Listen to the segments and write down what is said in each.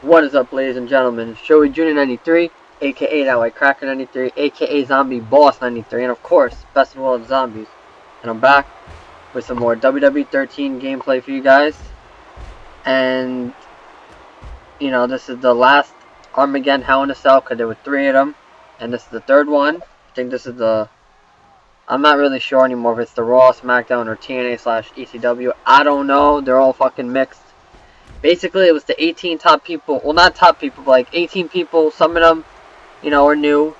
What is up, ladies and gentlemen? It's Joey Jr. 93, aka That White Cracker 93, aka Zombie Boss 93, and of course, Best of All of Zombies. And I'm back with some more WWE 13 gameplay for you guys. And, you know, this is the last Armageddon Hell in a Cell, because there were 3 of them. And this is the 3rd one. I think this is the... I'm not really sure anymore if it's the Raw, SmackDown, or TNA/ECW. I don't know. They're all fucking mixed. Basically, it was the 18 top people. Well, not top people, but like 18 people. Some of them, you know, are new.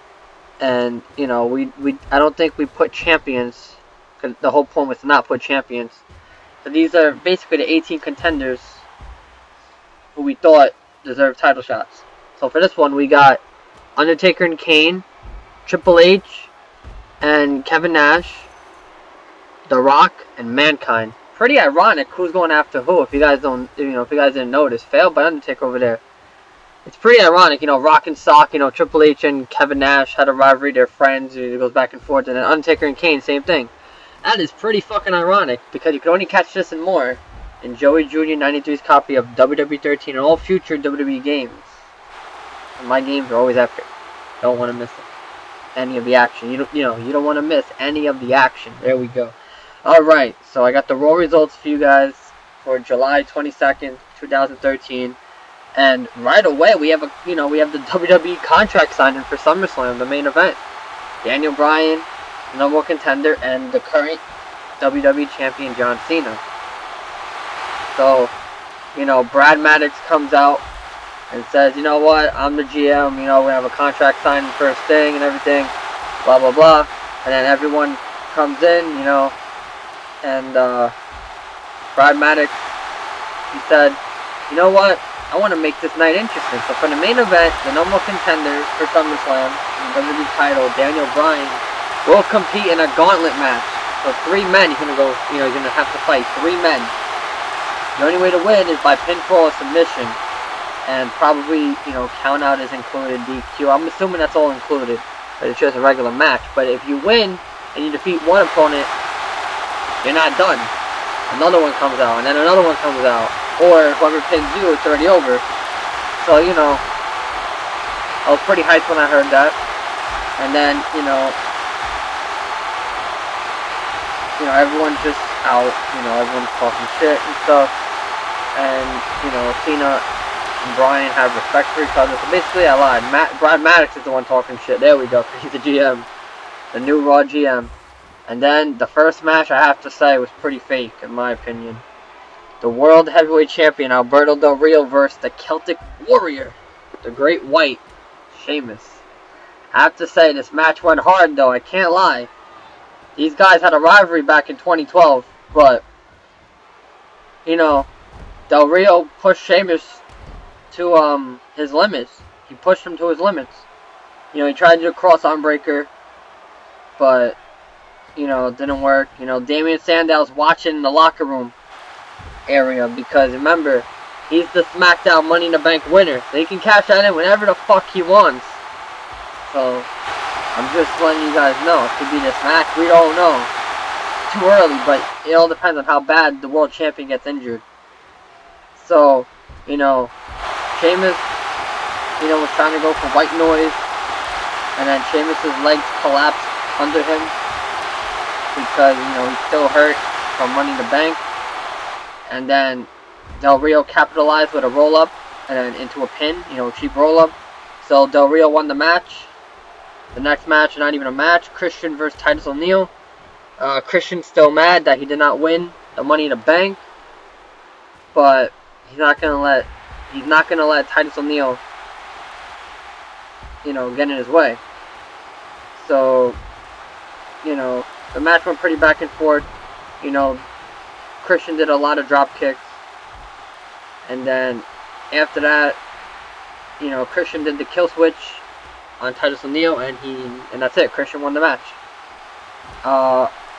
And, you know, I don't think we put champions. Because the whole point was to not put champions. So these are basically the 18 contenders who we thought deserved title shots. So for this one, we got Undertaker and Kane, Triple H, and Kevin Nash, The Rock, and Mankind. Pretty ironic who's going after who. If you guys don't, if you guys didn't notice, failed by Undertaker over there. It's pretty ironic, you know. Rock and Sock, you know, Triple H and Kevin Nash had a rivalry. They're friends. It goes back and forth. And then Undertaker and Kane, same thing. That is pretty fucking ironic because you can only catch this and more in Joey Jr. 93's copy of WWE 13 and all future WWE games. And my games are always epic. Don't want to miss any of the action. You don't want to miss any of the action. There we go. Alright, so I got the Raw results for you guys for July 22nd, 2013. And right away we have the WWE contract signing for SummerSlam, the main event. Daniel Bryan, number one contender, and the current WWE champion John Cena. So, you know, Brad Maddox comes out and says, you know what, I'm the GM, you know, we have a contract signing for a thing and everything, blah blah blah. And then everyone comes in, you know, and Brad Maddox, he said, you know what, I want to make this night interesting. So for the main event, the number one contender for SummerSlam, the WWE title, Daniel Bryan, will compete in a gauntlet match. So 3 men, he's gonna have to fight 3 men. The only way to win is by pinfall or submission, and probably, you know, count out is included, DQ. I'm assuming that's all included, but it's just a regular match. But if you win and you defeat one opponent, you're not done. Another one comes out, and then another one comes out. Or whoever pins you, it's already over. So, you know, I was pretty hyped when I heard that. And then, you know, everyone's just out. You know, everyone's talking shit and stuff. And, you know, Cena and Bryan have respect for each other. So basically, I lied. Brad Maddox is the one talking shit. There we go. He's the GM. The new Raw GM. And then the first match, I have to say, was pretty fake, in my opinion. The World Heavyweight Champion, Alberto Del Rio, versus the Celtic Warrior, the Great White, Sheamus. I have to say, this match went hard, though. I can't lie. These guys had a rivalry back in 2012, but, you know, Del Rio pushed Sheamus to his limits. He pushed him to his limits. You know, he tried to do a cross-arm breaker, but, you know, it didn't work. You know, Damian Sandow's watching in the locker room area because, remember, he's the SmackDown Money in the Bank winner. So he can cash that in whenever the fuck he wants. So, I'm just letting you guys know. It could be this match. We don't know. It's too early, but it all depends on how bad the World Champion gets injured. So, you know, Sheamus, you know, was trying to go for white noise. And then Sheamus' legs collapsed under him because, you know, he's still hurt from Money in the Bank. And then Del Rio capitalized with a roll-up and then into a pin, you know, a cheap roll-up. So Del Rio won the match. The next match, not even a match, Christian versus Titus O'Neil. Christian's still mad that he did not win the Money in the Bank, but he's not gonna let Titus O'Neil, you know, get in his way. So, you know, the match went pretty back and forth. You know, Christian did a lot of drop kicks, and then after that, you know, Christian did the kill switch on Titus O'Neil, and that's it. Christian won the match.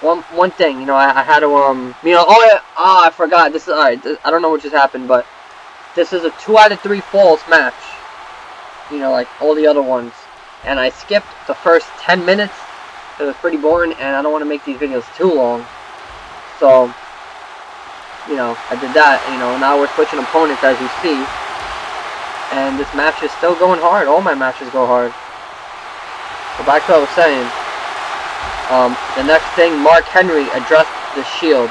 One thing, you know, I had to you know, I forgot. This is alright. I don't know what just happened, but this is a 2 out of 3 falls match. You know, like all the other ones, and I skipped the first 10 minutes. It was pretty boring, and I don't want to make these videos too long. So, you know, I did that. You know, now we're switching opponents, as you see. And this match is still going hard. All my matches go hard. So back to what I was saying. The next thing, Mark Henry addressed the Shield.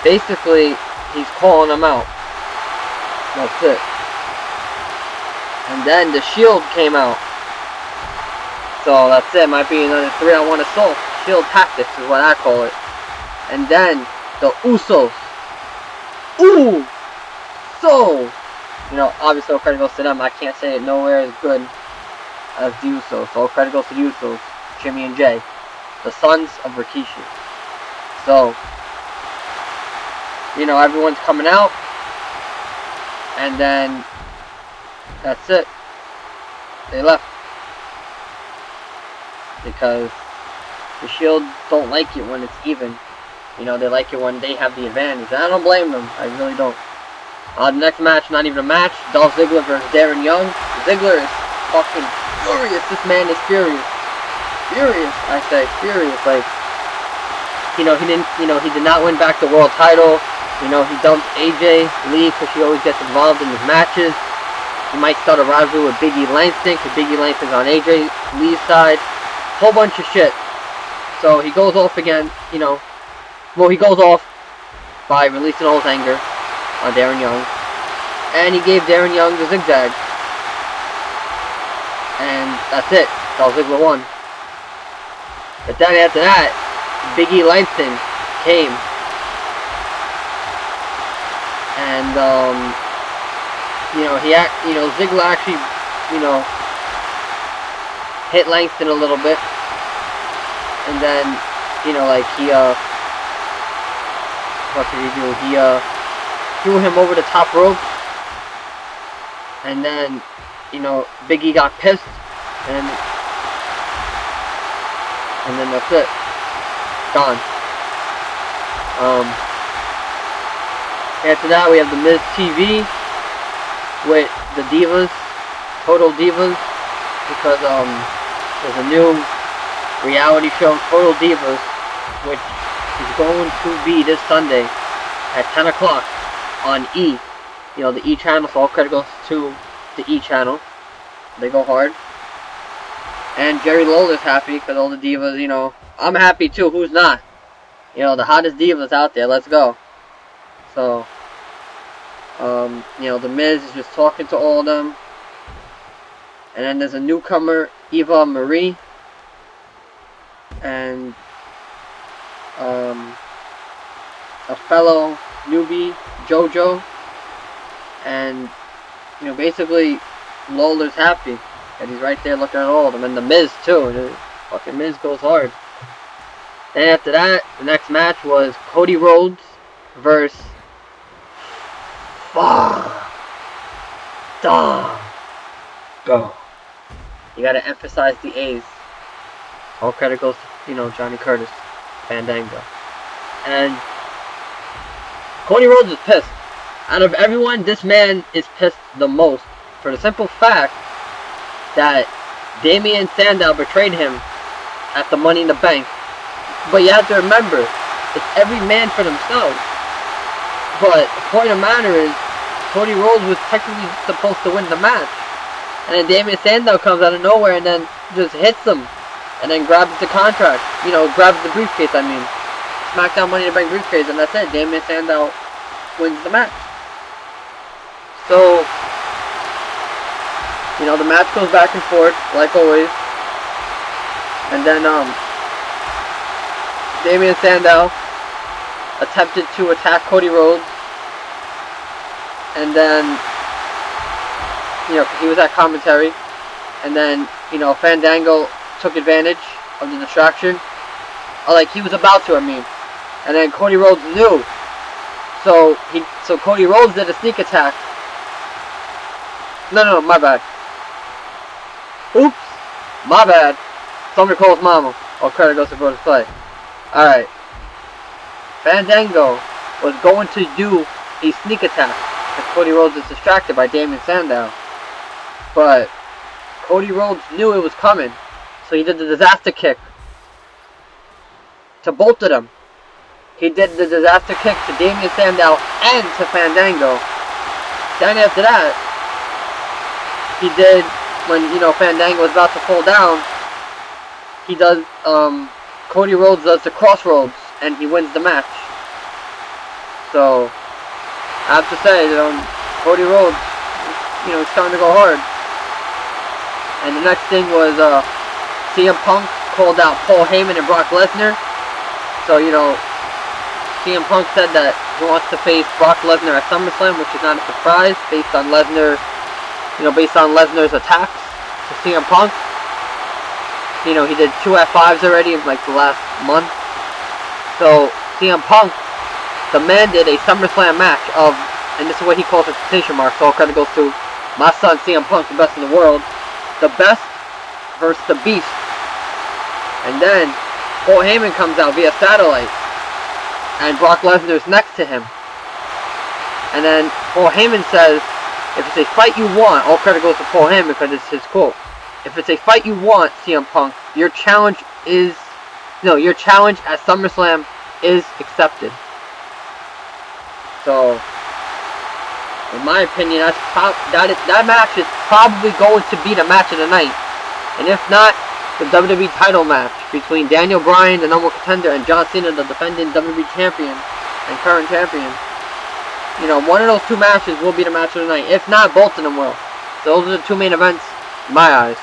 Basically, he's calling them out. That's it. And then the Shield came out. So that's it. Might be another 3-on-1 assault. Shield tactics is what I call it. And then the Usos. Ooh! So, you know, obviously all credit goes to them. I can't say it nowhere as good as the Usos. So all credit goes to the Usos. Jimmy and Jay. The sons of Rikishi. So, you know, everyone's coming out. And then, that's it. They left. Because the Shield don't like it when it's even. You know, they like it when they have the advantage. And I don't blame them. I really don't. The next match, not even a match. Dolph Ziggler versus Darren Young. Ziggler is fucking furious. This man is furious. Furious, I say. Furious. Like, you know, he did not win back the world title. You know, he dumped AJ Lee because she always gets involved in his matches. He might start a rivalry with Big E Langston because Big E Langston's on AJ Lee's side. Whole bunch of shit. So he goes off again, you know. Well, he goes off by releasing all his anger on Darren Young. And he gave Darren Young the zigzag. And that's it. Dolph Ziggler won. But then after that, Big E Langston came. And, you know, Ziggler actually, you know, hit Langston a little bit. And then, you know, like, what did he do? He, threw him over the top rope. And then, you know, Big E got pissed. And then that's it. Gone. After that, we have the Miz TV with the Divas, Total Divas, because there's a new reality show, Total Divas, which is going to be this Sunday at 10 o'clock on E. You know, the E channel, so all credit goes to the E channel. They go hard. And Jerry Lawler's happy because all the divas, you know, I'm happy too, who's not? You know, the hottest divas out there, let's go. So, you know, the Miz is just talking to all of them. And then there's a newcomer, Eva Marie. And a fellow newbie, JoJo. And, you know, basically Lawler's happy. And he's right there looking at all of them. And the Miz too. The fucking Miz goes hard. And after that, the next match was Cody Rhodes versus Go. You gotta emphasize the A's. All credit goes to, you know, Johnny Curtis, Fandango. And Cody Rhodes is pissed. Out of everyone, this man is pissed the most. For the simple fact that Damian Sandow betrayed him at the Money in the Bank. But you have to remember, it's every man for themselves. But the point of the matter is, Cody Rhodes was technically supposed to win the match. And then Damian Sandow comes out of nowhere and then just hits him. And then grabs the contract. You know, grabs the briefcase, I mean. SmackDown Money in the Bank briefcase, and that's it. Damian Sandow wins the match. So, you know, the match goes back and forth, like always. And then, Damian Sandow attempted to attack Cody Rhodes. And then, you know, he was at commentary. And then, you know, Fandango took advantage of the distraction. Or like, he was about to, I mean. And then Cody Rhodes knew. So Cody Rhodes did a sneak attack. No, my bad. Oops. My bad. Somebody calls mama. Oh, credit goes to Brothers Play. Alright. Fandango was going to do a sneak attack. Because Cody Rhodes is distracted by Damian Sandow. But Cody Rhodes knew it was coming. So he did the disaster kick to both of them. He did the disaster kick to Damian Sandow and to Fandango. Then after that, he did when, you know, Fandango was about to fall down. He does, Cody Rhodes does the crossroads, and he wins the match. So, I have to say, Cody Rhodes, you know, he's starting to go hard. And the next thing was, CM Punk called out Paul Heyman and Brock Lesnar. So, you know, CM Punk said that he wants to face Brock Lesnar at SummerSlam, which is not a surprise, based on Lesnar, you know, based on Lesnar's attacks to CM Punk. You know, he did 2 F5s already in, like, the last month. So, CM Punk demanded a SummerSlam match of, and this is what he calls a quotation mark, so all credit goes to my son CM Punk, the best in the world, the best versus the beast. And then Paul Heyman comes out via satellite, and Brock Lesnar's next to him. And then Paul Heyman says, if it's a fight you want, all credit goes to Paul Heyman because it's his quote. If it's a fight you want, CM Punk, your challenge at SummerSlam is accepted. So, in my opinion, that match is probably going to be the match of the night. And if not, the WWE title match between Daniel Bryan, the number one contender, and John Cena, the defending WWE champion and current champion. You know, one of those two matches will be the match of the night. If not, both of them will. So those are the two main events in my eyes.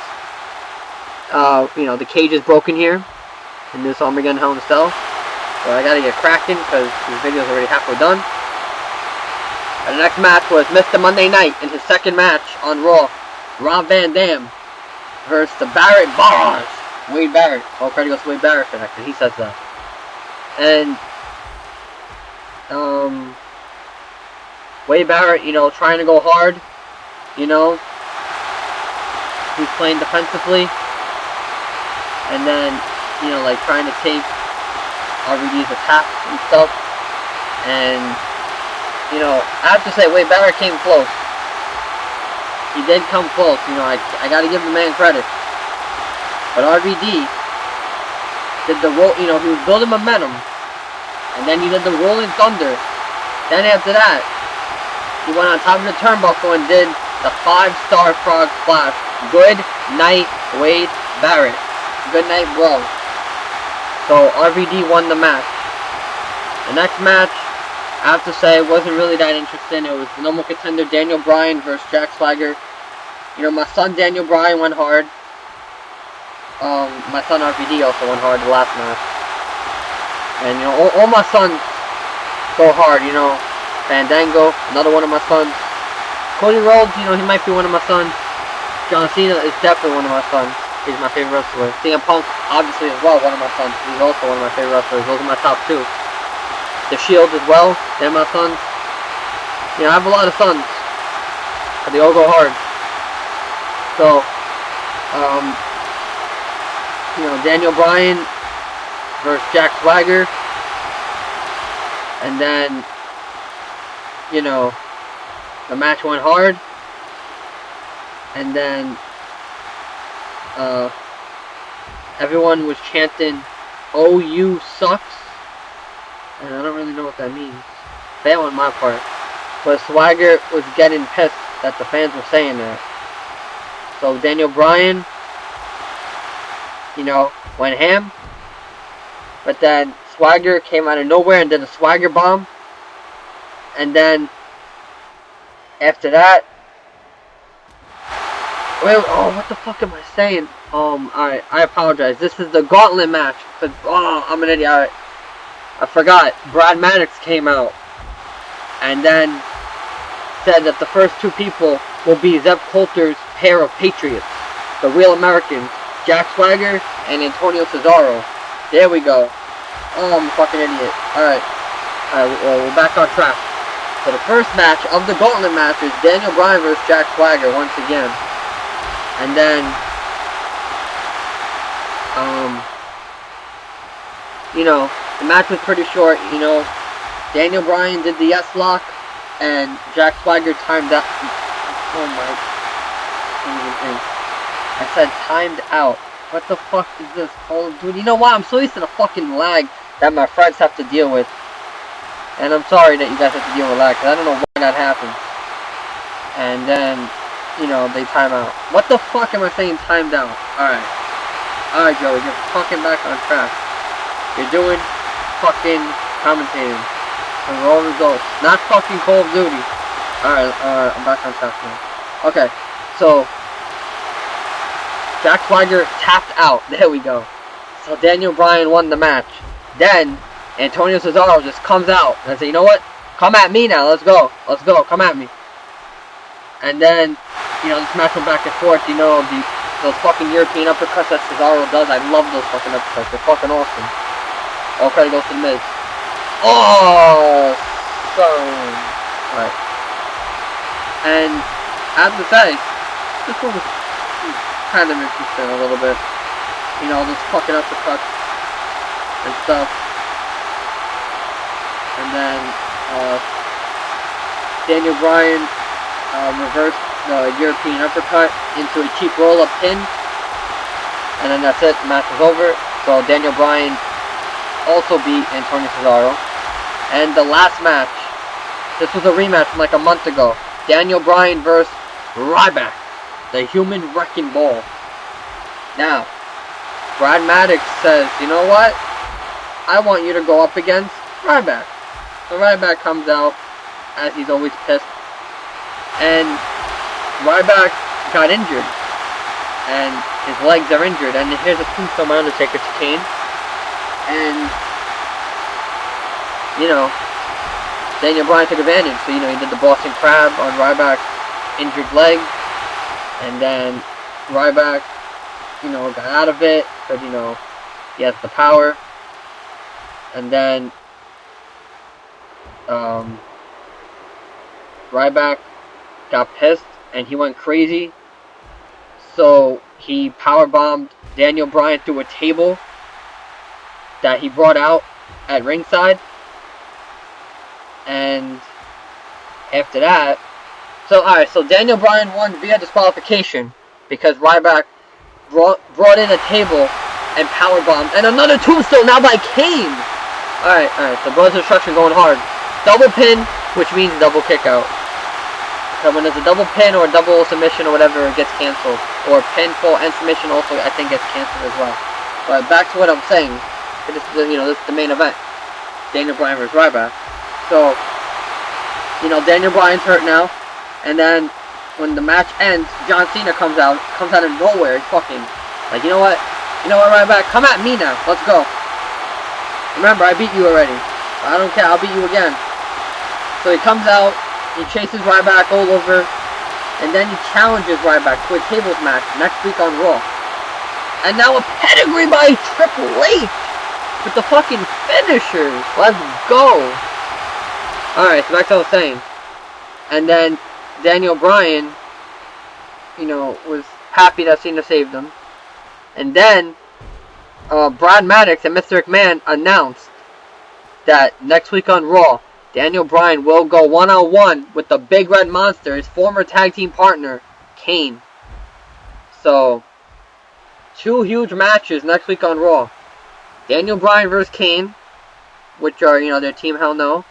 You know, the cage is broken here in this Armageddon Hell in a Cell. So I gotta get cracking because this video is already halfway done. And the next match was Mr. Monday Night in his second match on Raw. Rob Van Dam versus the Barrett Bars. Wade Barrett. All credit goes to Wade Barrett for that, because he says that. And, Wade Barrett, you know, trying to go hard. You know, he's playing defensively. And then, you know, like trying to take RVD's attacks and stuff. And, you know, I have to say, Wade Barrett came close. He did come close, you know, I gotta give the man credit. But RVD did the roll, you know, he was building momentum. And then he did the Rolling Thunder. Then after that, he went on top of the turnbuckle and did the 5-star frog splash. Good night, Wade Barrett. Good night, bro. So RVD won the match. The next match, I have to say, wasn't really that interesting. It was the number one contender Daniel Bryan versus Jack Swagger. You know, my son Daniel Bryan went hard. My son RVD also went hard the last match. And, you know, all my sons go hard, you know. Fandango, another one of my sons. Cody Rhodes, you know, he might be one of my sons. John Cena is definitely one of my sons. He's my favorite wrestler. CM Punk, obviously, as well, one of my sons. He's also one of my favorite wrestlers. Those are my top two. The Shield as well, they're my sons. You know, I have a lot of sons. But they all go hard. So, you know, Daniel Bryan versus Jack Swagger. And then, you know, the match went hard. And then, everyone was chanting, OU sucks. And I don't really know what that means. Fail on my part. But Swagger was getting pissed that the fans were saying that. So Daniel Bryan, you know, went ham. But then Swagger came out of nowhere and did a Swagger bomb. And then after that, wait, oh, what the fuck am I saying? Alright, I apologize. This is the gauntlet match. But, oh, I'm an idiot. Alright. I forgot. Brad Maddox came out and then said that the first two people will be Zeb Coulter's pair of patriots, the real Americans, Jack Swagger and Antonio Cesaro. There we go. Oh, I'm a fucking idiot. Alright. We're back on track. So the first match of the gauntlet match is Daniel Bryan versus Jack Swagger once again. And then, you know, the match was pretty short, you know. Daniel Bryan did the S-Lock, and Jack Swagger timed out. Oh my. I said timed out. What the fuck is this? Call of Duty? You know what? I'm so used to the fucking lag that my friends have to deal with. And I'm sorry that you guys have to deal with lag, because I don't know why that happens. And then, you know, they time out. What the fuck am I saying timed out? Alright. Alright, Joey, you're fucking back on track. You're doing fucking commentating. And raw results. Not fucking Call of Duty. Alright, I'm back on track now. Okay, so Jack Swagger tapped out. There we go. So Daniel Bryan won the match. Then Antonio Cesaro just comes out and says, you know what? Come at me now. Let's go. Let's go. Come at me. And then, you know, this match went back and forth. You know, those fucking European uppercuts that Cesaro does. I love those fucking uppercuts. They're fucking awesome. All credit goes to the Miz. Oh, so right. And I have to say, this one was kind of interesting a little bit. You know, those fucking uppercuts and stuff. And then Daniel Bryan reversed the European uppercut into a cheap roll-up pin. And then that's it. The match was over. So Daniel Bryan also beat Antonio Cesaro. And the last match, this was a rematch from like a month ago. Daniel Bryan versus Ryback, the Human Wrecking Ball. Now, Brad Maddox says, you know what? I want you to go up against Ryback. So Ryback comes out, as he's always pissed. And Ryback got injured. And his legs are injured. And here's a tombstone by Undertaker to Kane. And, you know, Daniel Bryan took advantage. So, you know, he did the Boston Crab on Ryback's injured leg. And then Ryback, you know, got out of it. Because, you know, he has the power. And then Ryback got pissed and he went crazy. So he powerbombed Daniel Bryan through a table that he brought out at ringside. And after that, so alright, so Daniel Bryan won via disqualification because Ryback brought in a table and powerbombed, and another tombstone now by Kane. Alright, so Brothers of Destruction going hard. Double pin, which means double kick out. So when there's a double pin or a double submission or whatever, it gets cancelled. Or pinfall and submission also, I think, gets cancelled as well. But back to what I'm saying. This is, you know, this is the main event. Daniel Bryan versus Ryback. So, you know, Daniel Bryan's hurt now. And then, when the match ends, John Cena comes out of nowhere. He's fucking, like, you know what, Ryback, come at me now. Let's go. Remember, I beat you already. I don't care, I'll beat you again. So he comes out, he chases Ryback all over, and then he challenges Ryback to a tables match next week on Raw. And now a pedigree by Triple H with the fucking finishers. Let's go. Alright, so back to what I was saying. And then Daniel Bryan, you know, was happy that Cena saved him. And then Brad Maddox and Mr. McMahon announced that next week on Raw, Daniel Bryan will go one-on-one with the Big Red Monster, his former tag team partner, Kane. So, 2 huge matches next week on Raw. Daniel Bryan versus Kane, which are, you know, their Team Hell No,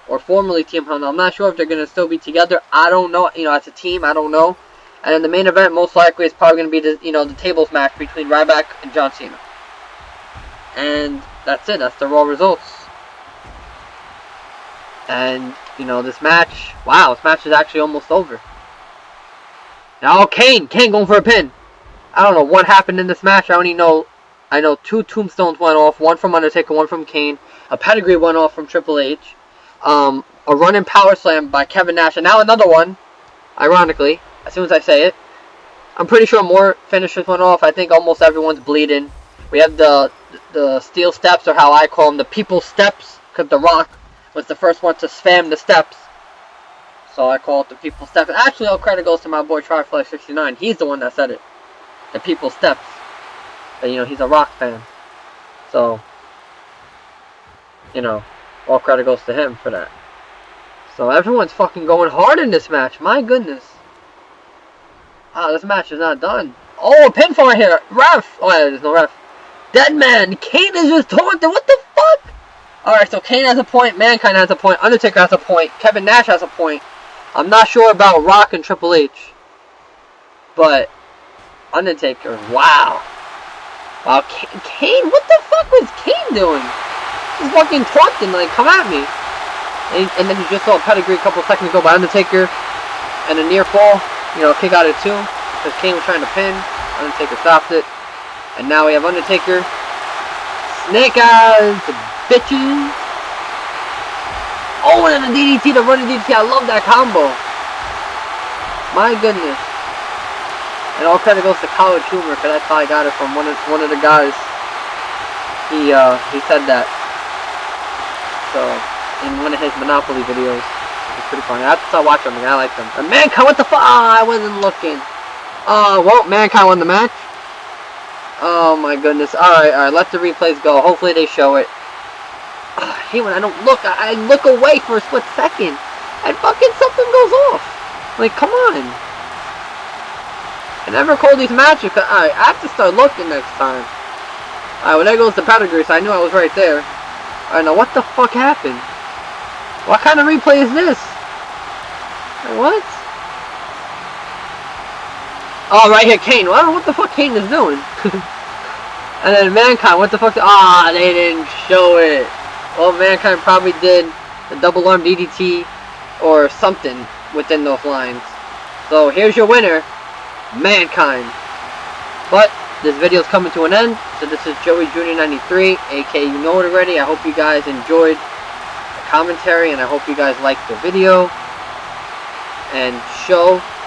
or formerly Team Hell No. I'm not sure if they're going to still be together. I don't know. You know, as a team, I don't know. And then the main event, most likely, is probably going to be the, you know, the tables match between Ryback and John Cena. And that's it. That's the Raw results. And, you know, this match, wow, this match is actually almost over. Now, Kane going for a pin. I don't know what happened in this match. I know 2 tombstones went off. One from Undertaker, one from Kane. A pedigree went off from Triple H. A running power slam by Kevin Nash. And now another one, ironically, as soon as I say it. I'm pretty sure more finishers went off. I think almost everyone's bleeding. We have the steel steps, or how I call them, the people steps, because The Rock was the first one to spam the steps. So I call it the people steps. Actually, all credit goes to my boy Tryfly69. He's the one that said it. The people steps. And, you know, he's a Rock fan. So, you know, all credit goes to him for that. So everyone's fucking going hard in this match. My goodness. Ah, this match is not done. Oh, a pinfall right here. Ref. Oh, yeah, there's no ref. Dead man. Kane is just taunting. What the fuck? Alright, so Kane has a point. Mankind has a point. Undertaker has a point. Kevin Nash has a point. I'm not sure about Rock and Triple H. But Undertaker, wow. Wow, Kane, what the fuck was Kane doing? He's fucking twerking, like, come at me. And then you just saw a pedigree a couple seconds ago by Undertaker. And a near fall, you know, kick out of 2. Because Kane was trying to pin. Undertaker stopped it. And now we have Undertaker. Snake eyes, bitches. Oh, and then the DDT, the running DDT. I love that combo. My goodness. And all credit goes to College Humor, because that's how I got it from one of the guys. He said that. So, in one of his Monopoly videos. It's pretty funny. I have to start watching them. I like them. And Mankind, what the fuck? I wasn't looking. Well, Mankind won the match. Oh my goodness. Alright, let the replays go. Hopefully they show it. I hate when I don't look. I look away for a split second. And fucking something goes off. Like, come on. I never called these matches. Alright, I have to start looking next time. Alright, well there goes the pedigree, so I knew I was right there. Alright, now what the fuck happened? What kind of replay is this? What? Oh, right here, Kane. Well, what the fuck Kane is doing? And then Mankind, what the fuck? Ah, they didn't show it. Well, Mankind probably did the double arm DDT or something within those lines. So here's your winner, Mankind. But this video is coming to an end. So this is Joey Jr. 93, aka you know it already. I hope you guys enjoyed the commentary, and I hope you guys liked the video. And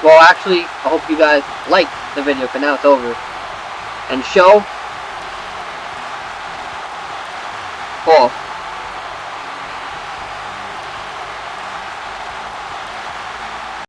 well, actually, I hope you guys liked the video, because now it's over. And show off.